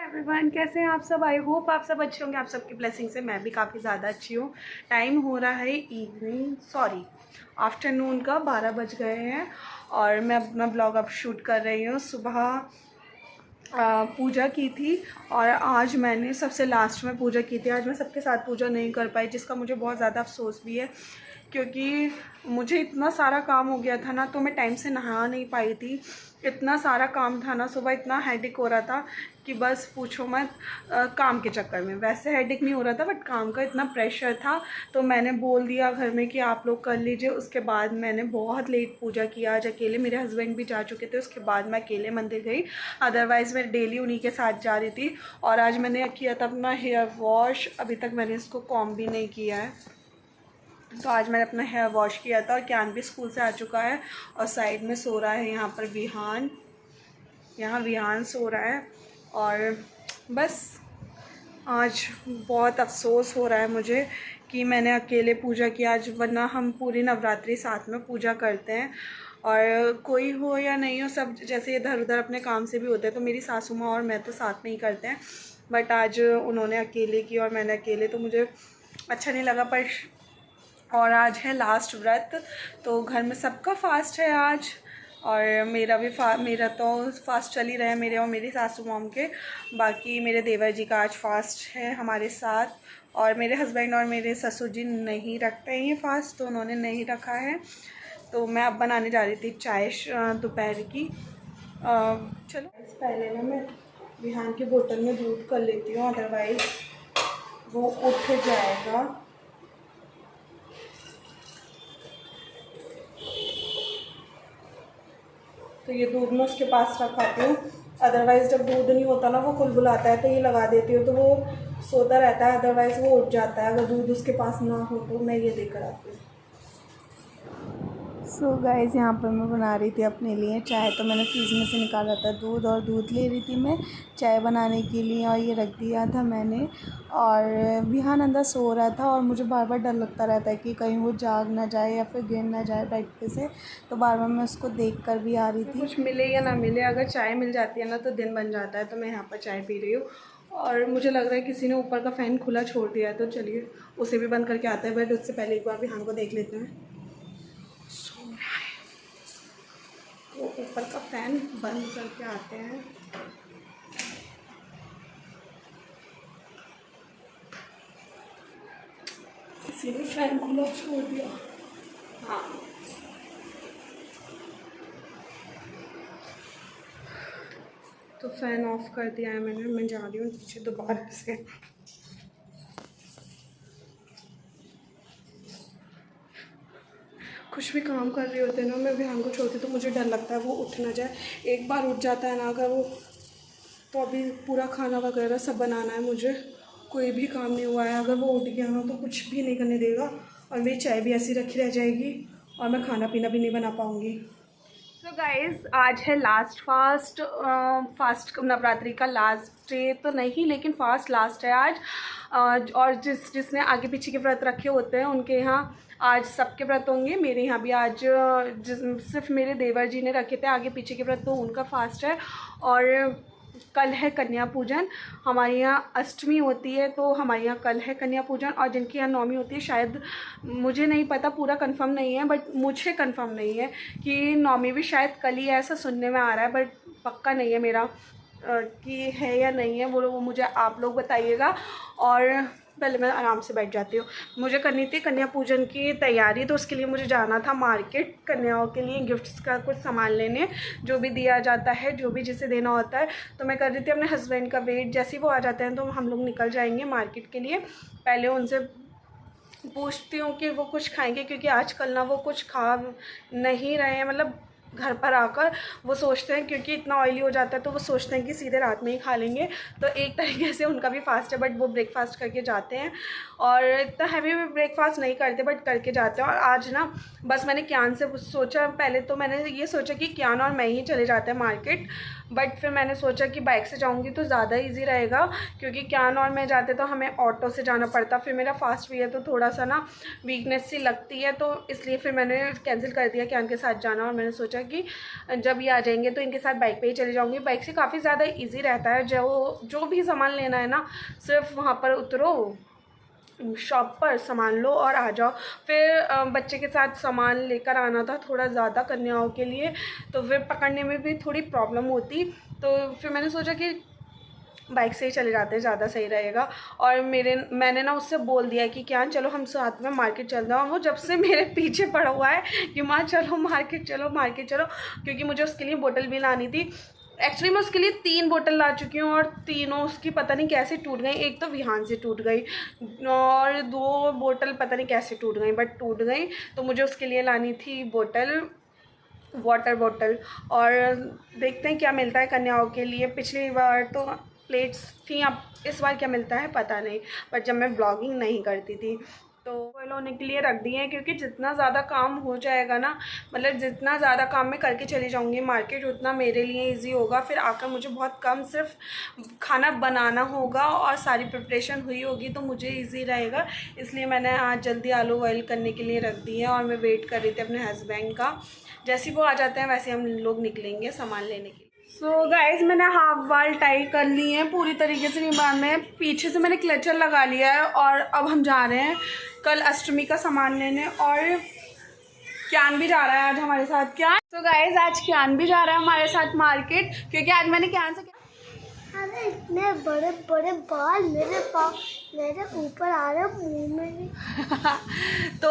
Everyone, कैसे हैं आप सब। आई होप आप सब अच्छे होंगे। आप सबकी ब्लेसिंग से मैं भी काफ़ी ज़्यादा अच्छी हूँ। टाइम हो रहा है आफ्टरनून का 12 बज गए हैं और मैं अपना ब्लॉग अब शूट कर रही हूँ। सुबह पूजा की थी और आज मैंने सबसे लास्ट में पूजा की थी। आज मैं सबके साथ पूजा नहीं कर पाई, जिसका मुझे बहुत ज़्यादा अफसोस भी है, क्योंकि मुझे इतना सारा काम हो गया था ना, तो मैं टाइम से नहा नहीं पाई थी। इतना सारा काम था ना, सुबह इतना हेडेक हो रहा था कि बस पूछो मत। काम के चक्कर में वैसे हेडेक नहीं हो रहा था, बट काम का इतना प्रेशर था, तो मैंने बोल दिया घर में कि आप लोग कर लीजिए। उसके बाद मैंने बहुत लेट पूजा किया आज अकेले। मेरे हस्बैंड भी जा चुके थे, उसके बाद मैं अकेले मंदिर गई। अदरवाइज़ मैं डेली उन्हीं के साथ जा रही थी। और आज मैंने किया था अपना हेयर वॉश। अभी तक मैंने इसको कॉम्ब भी नहीं किया है, तो आज मैंने अपना हेयर वॉश किया था। और क्यान भी स्कूल से आ चुका है और साइड में सो रहा है यहाँ पर विहान। यहाँ विहान सो रहा है। और बस आज बहुत अफसोस हो रहा है मुझे कि मैंने अकेले पूजा की आज, वरना हम पूरी नवरात्रि साथ में पूजा करते हैं। और कोई हो या नहीं हो, सब जैसे इधर उधर अपने काम से भी होते हैं, तो मेरी सासू माँ और मैं तो साथ में ही करते हैं। बट आज उन्होंने अकेले की और मैंने अकेले, तो मुझे अच्छा नहीं लगा। पर और आज है लास्ट व्रत, तो घर में सबका फास्ट है आज। और मेरा भी मेरा तो फास्ट चल ही रहा है, मेरे और मेरी सासू मॉम के। बाकी मेरे देवर जी का आज फास्ट है हमारे साथ। और मेरे हस्बैंड और मेरे ससुर जी नहीं रखते हैं ये फास्ट, तो उन्होंने नहीं रखा है। तो मैं अब बनाने जा रही थी चाय दोपहर की। चलो पहले ना मैं विहान की बोतल में दूध कर लेती हूँ, अदरवाइज़ वो उठ जाएगा। तो ये दूध मैं उसके पास रखाती हूँ। अदरवाइज़ जब दूध नहीं होता ना, वो कुलबुलाता है, तो ये लगा देती हूँ, तो वो सोता रहता है। अदरवाइज़ वो उठ जाता है अगर दूध उसके पास ना हो, तो मैं ये लेकर आती हूँ। सो गाइस, यहाँ पर मैं बना रही थी अपने लिए चाय। तो मैंने फ्रिज में से निकाला था दूध, और दूध ले रही थी मैं चाय बनाने के लिए, और ये रख दिया था मैंने। और विहान अंदर सो रहा था और मुझे बार बार डर लगता रहता है कि कहीं वो जाग ना जाए या फिर गिर ना जाए बेड पे से, तो बार बार मैं उसको देख कर भी आ रही थी। कुछ मिले या ना मिले, अगर चाय मिल जाती है ना तो दिन बन जाता है। तो मैं यहाँ पर चाय पी रही हूँ और मुझे लग रहा है किसी ने ऊपर का फ़ैन खुला छोड़ दिया है, तो चलिए उसे भी बंद करके आते हैं। बट उससे पहले एक बार विहान को देख लेते हैं। वो ऊपर का फ़ैन बंद करके आते हैं। किसी ने फ़ैन खुला छोड़ दिया। हाँ, तो फ़ैन ऑफ कर दिया है मैंने। मैं जा रही हूँ नीचे दोबारा से। कुछ भी काम कर रही होते हैं ना, मैं विहान को छोड़ती तो मुझे डर लगता है वो उठ ना जाए। एक बार उठ जाता है ना अगर वो, तो अभी पूरा खाना वगैरह सब बनाना है मुझे। कोई भी काम नहीं हुआ है, अगर वो उठ गया ना तो कुछ भी नहीं करने देगा, और मेरी चाय भी ऐसी रखी रह जाएगी और मैं खाना पीना भी नहीं बना पाऊँगी। तो गाइज़, आज है लास्ट फास्ट। फास्ट नवरात्रि का लास्ट डे तो नहीं, लेकिन फास्ट लास्ट है आज। और जिसने आगे पीछे के व्रत रखे होते हैं उनके यहाँ आज सबके व्रत होंगे। मेरे यहाँ भी आज सिर्फ मेरे देवर जी ने रखे थे आगे पीछे के व्रत, तो उनका फास्ट है। और कल है कन्या पूजन। हमारे यहाँ अष्टमी होती है, तो हमारे यहाँ कल है कन्या पूजन। और जिनकी यहाँ नौमी होती है, शायद मुझे नहीं पता, पूरा कंफर्म नहीं है, बट मुझे कंफर्म नहीं है कि नौमी भी शायद कल ही है, ऐसा सुनने में आ रहा है। बट पक्का नहीं है मेरा कि है या नहीं है, वो मुझे आप लोग बताइएगा। और पहले मैं आराम से बैठ जाती हूँ। मुझे करनी थी कन्या पूजन की तैयारी, तो उसके लिए मुझे जाना था मार्केट कन्याओं के लिए गिफ्ट्स का कुछ सामान लेने, जो भी दिया जाता है, जो भी जिसे देना होता है। तो मैं कर रही थी अपने हस्बैंड का वेट। जैसे ही वो आ जाते हैं तो हम लोग निकल जाएंगे मार्केट के लिए। पहले उनसे पूछती हूँ कि वो कुछ खाएंगे, क्योंकि आजकल ना वो कुछ खा नहीं रहे हैं। मतलब घर पर आकर वो सोचते हैं, क्योंकि इतना ऑयली हो जाता है, तो वो सोचते हैं कि सीधे रात में ही खा लेंगे। तो एक तरीके से उनका भी फास्ट है, बट वो ब्रेकफास्ट करके जाते हैं। और इतना हैवी ब्रेकफास्ट नहीं करते, बट करके जाते हैं। और आज ना बस मैंने क्यान से सोचा, पहले तो मैंने ये सोचा कि क्यान और मैं ही चले जाते हैं मार्केट, बट फिर मैंने सोचा कि बाइक से जाऊँगी तो ज़्यादा ईजी रहेगा, क्योंकि क्यान और मैं जाते तो हमें ऑटो से जाना पड़ता। फिर मेरा फास्ट भी है, तो थोड़ा सा ना वीकनेस सी लगती है, तो इसलिए फिर मैंने कैंसिल कर दिया क्यान के साथ जाना। और मैंने सोचा सोचा कि जब ये आ जाएंगे तो इनके साथ बाइक पे ही चले जाऊँगी। बाइक से काफ़ी ज़्यादा ईज़ी रहता है, जो भी सामान लेना है ना, सिर्फ वहाँ पर उतरो, शॉप पर सामान लो और आ जाओ। फिर बच्चे के साथ सामान लेकर आना था थोड़ा ज़्यादा कन्याओं के लिए, तो फिर पकड़ने में भी थोड़ी प्रॉब्लम होती, तो फिर मैंने सोचा कि बाइक से ही चले जाते हैं, ज़्यादा सही रहेगा। और मैंने ना उससे बोल दिया कि क्या चलो हम साथ में मार्केट चल रहे हैं। वो जब से मेरे पीछे पड़ा हुआ है कि माँ चलो मार्केट चलो मार्केट चलो, क्योंकि मुझे उसके लिए बोतल भी लानी थी। एक्चुअली मैं उसके लिए 3 बोतल ला चुकी हूँ और तीनों उसकी पता नहीं कैसे टूट गई। एक तो विहान से टूट गई और 2 बोतल पता नहीं कैसे टूट गई, बट टूट गई। तो मुझे उसके लिए लानी थी बोतल, वाटर बोतल। और देखते हैं क्या मिलता है कन्याओं के लिए। पिछली बार तो प्लेट्स थी, अब इस बार क्या मिलता है पता नहीं, पर जब मैं ब्लॉगिंग नहीं करती थी तो बॉयल होने के लिए रख दिए हैं, क्योंकि जितना ज़्यादा काम हो जाएगा ना, मतलब जितना ज़्यादा काम मैं करके चली जाऊँगी मार्केट, उतना मेरे लिए इजी होगा। फिर आकर मुझे बहुत कम सिर्फ खाना बनाना होगा और सारी प्रिपरेशन हुई होगी, तो मुझे इजी रहेगा। इसलिए मैंने आज जल्दी आलू बॉयल करने के लिए रख दिए हैं और मैं वेट कर रही थी अपने हस्बैंड का। जैसे वो आ जाते हैं वैसे हम लोग निकलेंगे सामान लेने के लिए। सो गाइज, मैंने हाफ बाल टाई कर ली है, पूरी तरीके से नहीं बांधना है। पीछे से मैंने क्लचर लगा लिया है और अब हम जा रहे हैं कल अष्टमी का सामान लेने। और क्यान भी जा रहा है आज हमारे साथ। क्या तो गाइज, आज क्यान भी जा रहा है हमारे साथ मार्केट, क्योंकि आज मैंने क्यान से अरे इतने बड़े बड़े बाल मेरे ऊपर आ रहे हैं मुंह में भी। तो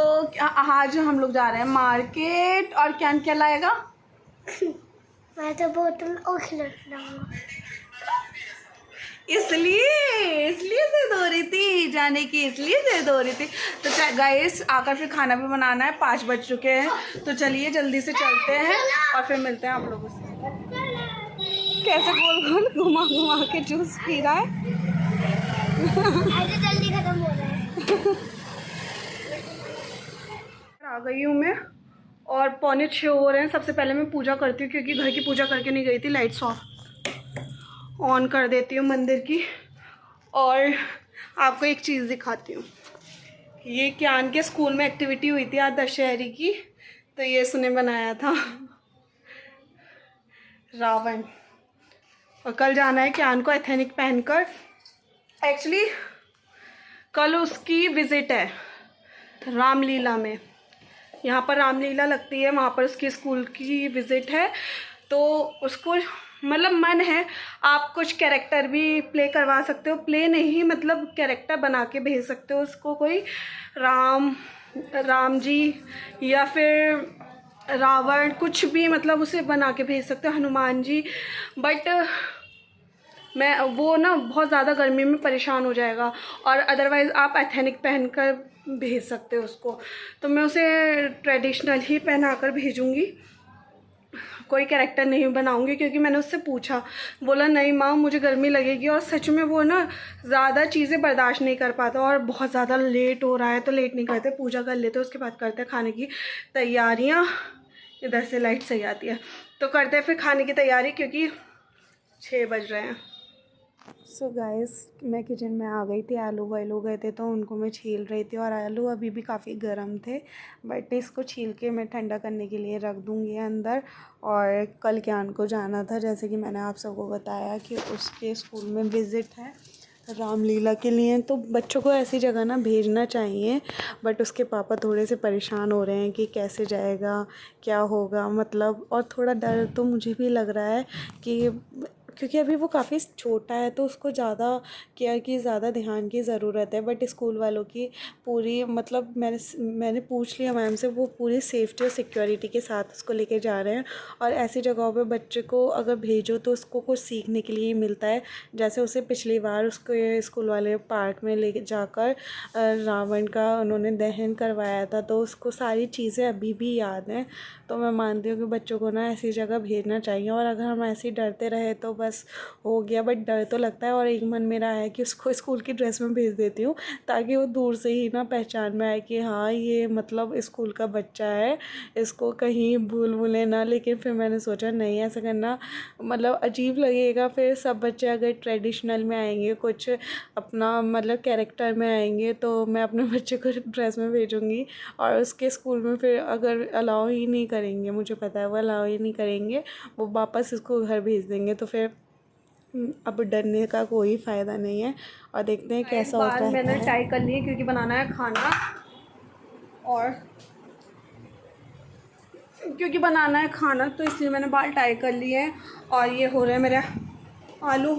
आज हम लोग जा रहे हैं मार्केट। और क्यान क्या लाएगा? मैं तो बोतल और खिलाऊंगा। इसलिए जिद हो रही थी जाने की, इसलिए जिद हो रही थी। तो गाइस, आकर फिर खाना भी बनाना है, 5 बज चुके हैं। तो चलिए जल्दी से चलते हैं और फिर मिलते हैं आप लोगों से। कैसे गोल गोल घुमा घुमा के जूस पी रहा है। ऐसे जल्दी खत्म हो रहा है। आ गई हूँ मैं और 5:45 हो रहे हैं। सबसे पहले मैं पूजा करती हूँ, क्योंकि घर की पूजा करके नहीं गई थी। लाइट्स ऑन कर देती हूँ मंदिर की। और आपको एक चीज़ दिखाती हूँ। ये क्यान के स्कूल में एक्टिविटी हुई थी आज दशहरे की, तो ये उसने बनाया था रावण। और कल जाना है क्यान को एथेनिक पहनकर। एक्चुअली कल उसकी विज़िट है रामलीला में। यहाँ पर रामलीला लगती है, वहाँ पर उसकी स्कूल की विज़िट है। तो उसको मतलब मन है, आप कुछ कैरेक्टर भी प्ले करवा सकते हो। प्ले नहीं, मतलब कैरेक्टर बना के भेज सकते हो उसको। कोई राम जी या फिर रावण, कुछ भी मतलब उसे बना के भेज सकते हो, हनुमान जी। बट मैं वो ना बहुत ज़्यादा गर्मी में परेशान हो जाएगा, और अदरवाइज़ आप एथेनिक पहनकर भेज सकते हो उसको। तो मैं उसे ट्रेडिशनल ही पहना कर भेजूँगी, कोई कैरेक्टर नहीं बनाऊंगी। क्योंकि मैंने उससे पूछा, बोला नहीं माँ मुझे गर्मी लगेगी। और सच में वो ना ज़्यादा चीज़ें बर्दाश्त नहीं कर पाता, और बहुत ज़्यादा लेट हो रहा है तो लेट नहीं करते, पूजा कर लेते, उसके बाद करते खाने की तैयारियाँ। इधर से लाइट सही आती है, तो करते फिर खाने की तैयारी, क्योंकि 6 बज रहे हैं। सो गाइस, मैं किचन में आ गई थी। आलू बॉयल हो गए थे तो उनको मैं छील रही थी, और आलू अभी भी काफ़ी गर्म थे, बट इसको छील के मैं ठंडा करने के लिए रख दूँगी अंदर। और कल क्यान को जाना था, जैसे कि मैंने आप सबको बताया कि उसके स्कूल में विज़िट है रामलीला के लिए। तो बच्चों को ऐसी जगह ना भेजना चाहिए, बट उसके पापा थोड़े से परेशान हो रहे हैं कि कैसे जाएगा, क्या होगा मतलब। और थोड़ा डर तो मुझे भी लग रहा है कि क्योंकि अभी वो काफ़ी छोटा है, तो उसको ज़्यादा केयर की, ज़्यादा ध्यान की ज़रूरत है। बट स्कूल वालों की पूरी मतलब मैंने पूछ लिया मैम से, वो पूरी सेफ्टी और सिक्योरिटी के साथ उसको लेके जा रहे हैं। और ऐसी जगहों पे बच्चे को अगर भेजो तो उसको कुछ सीखने के लिए मिलता है। जैसे उसे पिछली बार उसको स्कूल वाले पार्क में ले जाकर रावण का उन्होंने दहन करवाया था, तो उसको सारी चीज़ें अभी भी याद हैं। तो मैं मानती हूँ कि बच्चों को ना ऐसी जगह भेजना चाहिए। और अगर हम ऐसे ही डरते रहे तो बस हो गया। बट डर तो लगता है, और एक मन मेरा है कि उसको स्कूल की ड्रेस में भेज देती हूँ, ताकि वो दूर से ही ना पहचान में आए कि हाँ ये मतलब स्कूल का बच्चा है, इसको कहीं भूल भूले ना। लेकिन फिर मैंने सोचा नहीं, ऐसा करना मतलब अजीब लगेगा। फिर सब बच्चे अगर ट्रेडिशनल में आएंगे, कुछ अपना मतलब कैरेक्टर में आएंगे, तो मैं अपने बच्चे को ड्रेस में भेजूँगी। और उसके स्कूल में फिर अगर अलाउ ही नहीं करेंगे, मुझे पता है वो अलाउ ही नहीं करेंगे, वो वापस इसको घर भेज देंगे। तो फिर अब डरने का कोई फ़ायदा नहीं है, और देखते हैं कैसा होता है। मैंने टाई कर ली है क्योंकि बनाना है खाना, और क्योंकि बनाना है खाना तो इसलिए मैंने बाल टाई कर लिए हैं। और ये हो रहे हैं मेरे आलू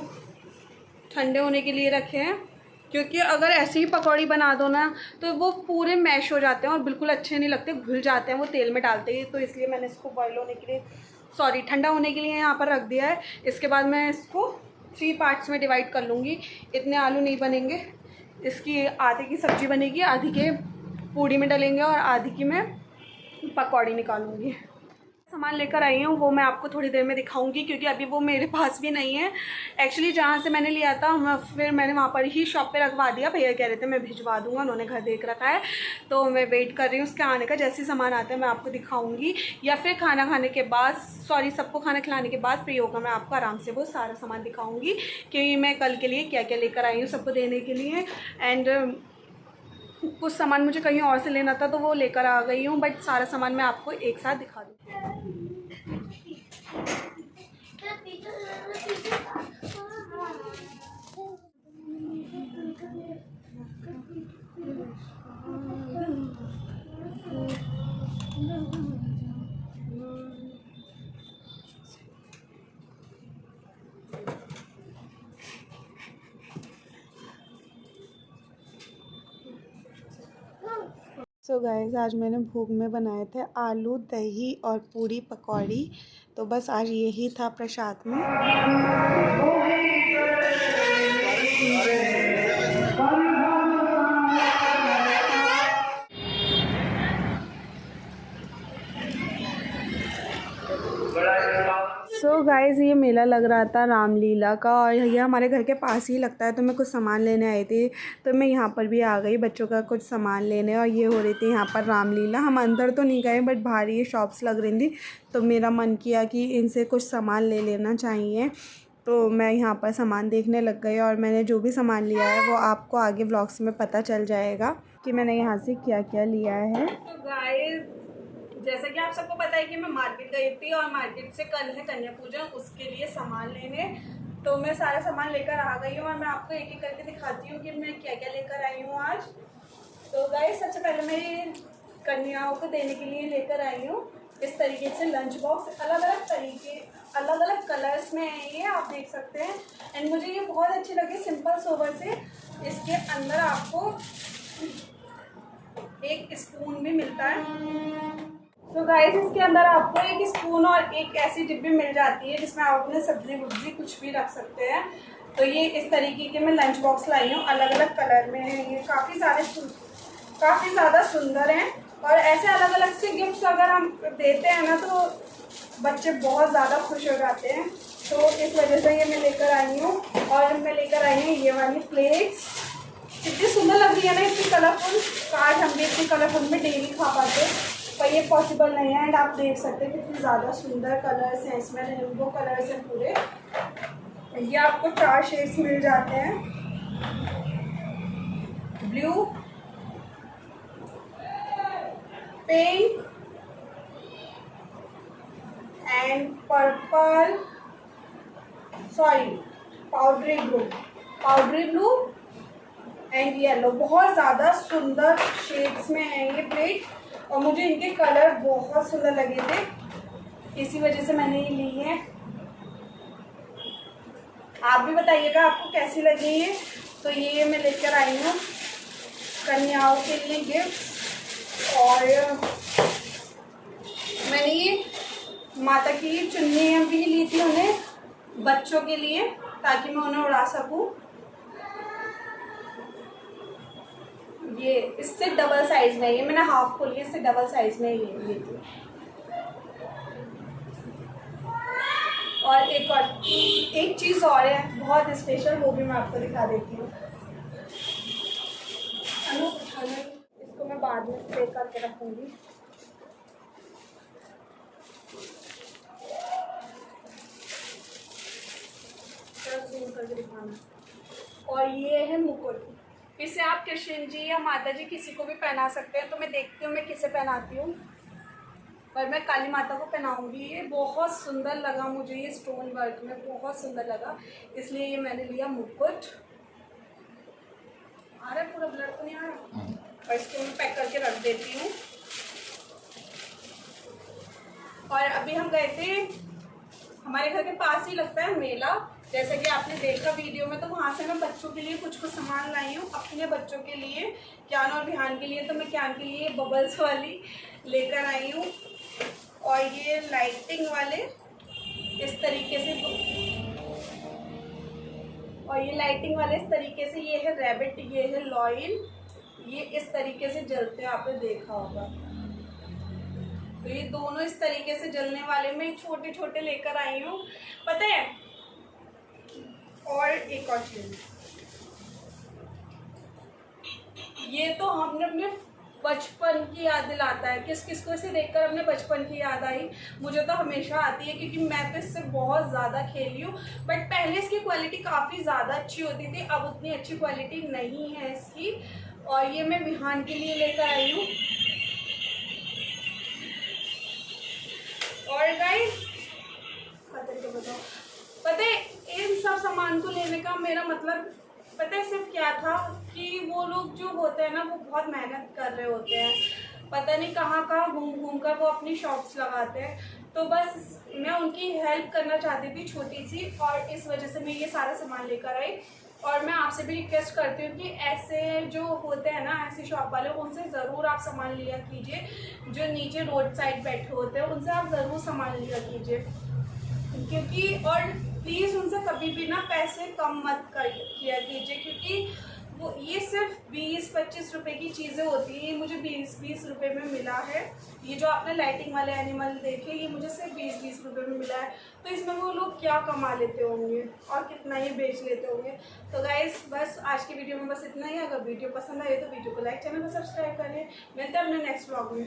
ठंडे होने के लिए रखे हैं, क्योंकि अगर ऐसे ही पकौड़ी बना दो ना तो वो पूरे मैश हो जाते हैं और बिल्कुल अच्छे नहीं लगते, घुल जाते हैं वो तेल में डालते ही। तो इसलिए मैंने इसको बॉयल होने के लिए, सॉरी ठंडा होने के लिए यहाँ पर रख दिया है। इसके बाद मैं इसको 3 पार्ट्स में डिवाइड कर लूँगी। इतने आलू नहीं बनेंगे, इसकी आधे की सब्ज़ी बनेगी, आधी के पूड़ी में डलेंगे और आधी की मैं पकौड़ी निकालूंगी। सामान लेकर आई हूँ वो मैं आपको थोड़ी देर में दिखाऊंगी, क्योंकि अभी वो मेरे पास भी नहीं है। एक्चुअली जहाँ से मैंने लिया था फिर मैंने वहाँ पर ही शॉप पे रखवा दिया। भैया कह रहे थे मैं भिजवा दूँगा, उन्होंने घर देख रखा है, तो मैं वेट कर रही हूँ उसके आने का। जैसे सामान आता है मैं आपको दिखाऊँगी, या फिर खाना खाने के बाद, सॉरी सबको खाना खिलाने के बाद फ्री होगा मैं आपको आराम से वो सारा सामान दिखाऊँगी कि मैं कल के लिए क्या क्या लेकर आई हूँ सबको देने के लिए। एंड कुछ सामान मुझे कहीं और से लेना था तो वो लेकर आ गई हूँ, बट सारा सामान मैं आपको एक साथ दिखा दूँ। सो गाइस आज मैंने भोग में बनाए थे आलू दही और पूरी पकौड़ी, तो बस आज यही था प्रसाद में। सो गाइज़ ये मेला लग रहा था रामलीला का, और ये हमारे घर के पास ही लगता है, तो मैं कुछ सामान लेने आई थी, तो मैं यहाँ पर भी आ गई बच्चों का कुछ सामान लेने। और ये हो रही थी यहाँ पर रामलीला। हम अंदर तो नहीं गए, बट बाहर ये शॉप्स लग रही थी, तो मेरा मन किया कि इनसे कुछ सामान ले लेना चाहिए, तो मैं यहाँ पर सामान देखने लग गई। और मैंने जो भी सामान लिया है वो आपको आगे ब्लॉग्स में पता चल जाएगा कि मैंने यहाँ से क्या क्या लिया है। तो गाइस जैसा कि आप सबको पता है कि मैं मार्केट गई थी, और मार्केट से कल है कन्या पूजन, उसके लिए सामान लेने, तो मैं सारा सामान लेकर आ गई हूँ। और मैं आपको एक एक करके दिखाती हूँ कि मैं क्या क्या लेकर आई हूँ आज। तो गाइस सबसे पहले मैं ये कन्याओं को देने के लिए लेकर आई हूँ इस तरीके से लंच बॉक्स, अलग अलग तरीके अलग अलग कलर्स में है ये, आप देख सकते हैं। एंड मुझे ये बहुत अच्छे लगे, सिंपल सोबर से। इसके अंदर आपको एक स्पून भी मिलता है। तो गाइस इसके अंदर आपको एक स्पून और एक ऐसी डिब्बी मिल जाती है जिसमें आप अपने सब्जी वब्जी कुछ भी रख सकते हैं। तो ये इस तरीके के मैं लंच बॉक्स लाई हूँ, अलग अलग कलर में है ये, काफ़ी ज़्यादा सुंदर हैं। और ऐसे अलग अलग से गिफ्ट्स अगर हम देते हैं ना तो बच्चे बहुत ज़्यादा खुश हो जाते हैं, तो इस वजह से ये मैं लेकर आई हूँ। और मैं लेकर आई हूँ ये वाली प्लेट्स, कितनी सुंदर लग रही है ना इतनी कलरफुल। काश हम भी इतनी कलरफुल में डेली खा पाते, पर ये पॉसिबल नहीं है। एंड आप देख सकते हैं कितनी ज़्यादा सुंदर कलर्स हैं इसमें, रेनबो कलर्स हैं पूरे। ये आपको 4 शेड्स मिल जाते हैं, blue, pink and purple, sorry powdery blue and yellow. बहुत ज़्यादा सुंदर शेड्स में है ये प्लेट, और मुझे इनके कलर बहुत सुंदर लगे थे, इसी वजह से मैंने ये ली है। आप भी बताइएगा आपको कैसी लगी ये। तो ये मैं लेकर आई हूँ कन्याओं के लिए गिफ्ट। और मैंने ये माता की चुन्नी भी ली थी उन्हें, बच्चों के लिए, ताकि मैं उन्हें उड़ा सकूँ। ये इससे डबल साइज में, ये मैंने हाफ खोली है, इससे डबल साइज में ये ली थी। और एक चीज़ और है बहुत स्पेशल, वो भी मैं आपको दिखा देती हूँ। इसको मैं बाद में स्प्रे करके रखूँगी। जूम करके दिखाना। और ये है मुकुट, इसे आप कृष्ण जी या माता जी किसी को भी पहना सकते हैं। तो मैं देखती हूँ मैं किसे पहनाती हूँ, पर मैं काली माता को पहनाऊंगी। ये बहुत सुंदर लगा मुझे, ये स्टोन वर्क में बहुत सुंदर लगा, इसलिए ये मैंने लिया मुकुट। आ रहा है पूरा ब्लड तो नहीं आ रहा, और इसको मैं पैक करके रख देती हूँ। और अभी हम गए थे, हमारे घर के पास ही लगता है मेला, जैसे कि आपने देखा वीडियो में, तो वहाँ से मैं बच्चों के लिए कुछ सामान लाई हूँ, अपने बच्चों के लिए, क्यान और विहान के लिए। तो मैं क्यान के लिए बबल्स वाली लेकर आई हूँ, और ये लाइटिंग वाले इस तरीके से, और ये लाइटिंग वाले इस तरीके से, ये है रैबिट, ये है लॉयल, ये इस तरीके से जलते हैं, आपने देखा होगा। तो ये दोनों इस तरीके से जलने वाले में छोटे छोटे लेकर आई हूँ, पता है। और एक और चीज, ये तो हमने अपने बचपन की याद दिलाता है। किस किस को इसे देखकर अपने बचपन की याद आई? मुझे तो हमेशा आती है, क्योंकि मैं तो इससे बहुत ज़्यादा खेली हूँ। बट पहले इसकी क्वालिटी काफ़ी ज़्यादा अच्छी होती थी, अब उतनी अच्छी क्वालिटी नहीं है इसकी। और ये मैं विहान के लिए लेकर आई हूँ। और गाइस बताओ, पता है इन सब सामान को लेने का मेरा मतलब पता है सिर्फ क्या था, कि वो लोग जो होते हैं ना, वो बहुत मेहनत कर रहे होते हैं, पता नहीं कहाँ कहाँ घूम घूम कर वो अपनी शॉप्स लगाते हैं। तो बस मैं उनकी हेल्प करना चाहती थी छोटी सी, और इस वजह से मैं ये सारा सामान लेकर आई। और मैं आपसे भी रिक्वेस्ट करती हूँ कि ऐसे जो होते हैं ना, ऐसी शॉप वाले, उनसे ज़रूर आप सामान लिया कीजिए। जो नीचे रोड साइड बैठे होते हैं, उनसे आप ज़रूर सामान लिया कीजिए, क्योंकि और प्लीज़ उनसे कभी भी ना पैसे कम मत किया कीजिए, क्योंकि वो ये सिर्फ 20-25 रुपए की चीज़ें होती हैं। ये मुझे 20-20 रुपए में मिला है। ये जो आपने लाइटिंग वाले एनिमल देखे, ये मुझे सिर्फ 20-20 रुपए में मिला है। तो इसमें वो लोग क्या कमा लेते होंगे और कितना ये बेच लेते होंगे। तो गाइस बस आज की वीडियो में बस इतना ही। अगर वीडियो पसंद आए तो वीडियो को लाइक, चैनल को सब्सक्राइब करें। मिलते हैं अपने नेक्स्ट व्लॉग में।